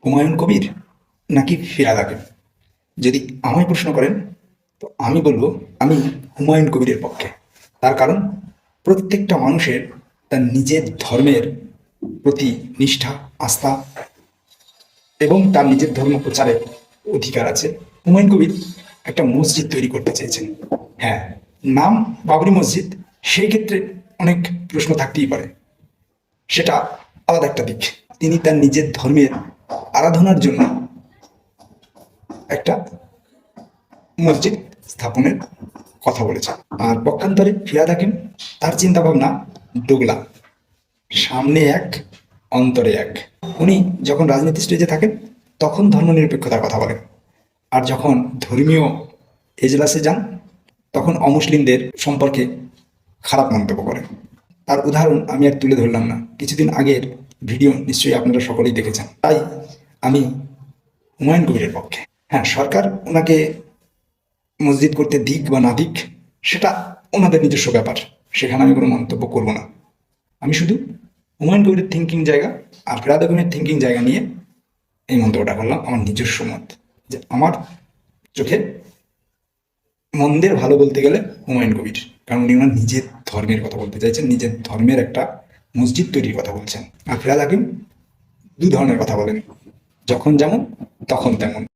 হুমায়ুন কবির নাকি ফিরহাদ হাকিম? যদি আমায় প্রশ্ন করেন তো আমি বলবো আমি হুমায়ুন কবিরের পক্ষে। তার কারণ প্রত্যেকটা মানুষের তার নিজের ধর্মের প্রতি নিষ্ঠা, আস্থা এবং তার নিজের ধর্ম প্রচারের অধিকার আছে। হুমায়ুন কবির একটা মসজিদ তৈরি করতে চেয়েছেন। হ্যাঁ, নাম বাবরি মসজিদ, সেই ক্ষেত্রে অনেক প্রশ্ন থাকতেই পারে, সেটা আলাদা একটা দিক। তিনি তার নিজের ধর্মের আরাধনার জন্য একটা মসজিদ স্থাপনের কথা বলেছেন। আর পক্ষান্তরে ফিরহাদ হাকিম, তার চিন্তা ভাবনা দোগলা, সামনে এক অন্তরে এক। উনি যখন রাজনীতি স্টেজে থাকেন তখন ধর্মনিরপেক্ষতার কথা বলেন, আর যখন ধর্মীয় এজলাসে যান তখন অমুসলিমদের সম্পর্কে খারাপ মন্তব্য করেন। তার উদাহরণ আমি আর তুলে ধরলাম না, কিছুদিন আগের ভিডিও নিশ্চয়ই আপনারা সকলেই দেখেছেন। তাই আমি হুমায়ুন কবিরের পক্ষে। হ্যাঁ, সরকার ওনাকে মসজিদ করতে দিক বা না দিক সেটা ওনাদের নিজস্ব ব্যাপার, সেখানে আমি কোনো মন্তব্য করব না। আমি শুধু হুমায়ুন কবিরের থিঙ্কিং জায়গা আর ফিরহাদ হাকিমের থিঙ্কিং জায়গা নিয়ে এই মন্তব্যটা করলাম, আমার নিজস্ব মত। যে আমার চোখে মন্দের ভালো বলতে গেলে হুমায়ুন কবির, কারণ উনি ওনার নিজের ধর্মের কথা বলতে চাইছেন, নিজের ধর্মের একটা মসজিদ তৈরির কথা বলছেন। আর ফিরহাদ হাকিম দু ধরনের কথা বলেন, যখন যেমন তখন তেমন।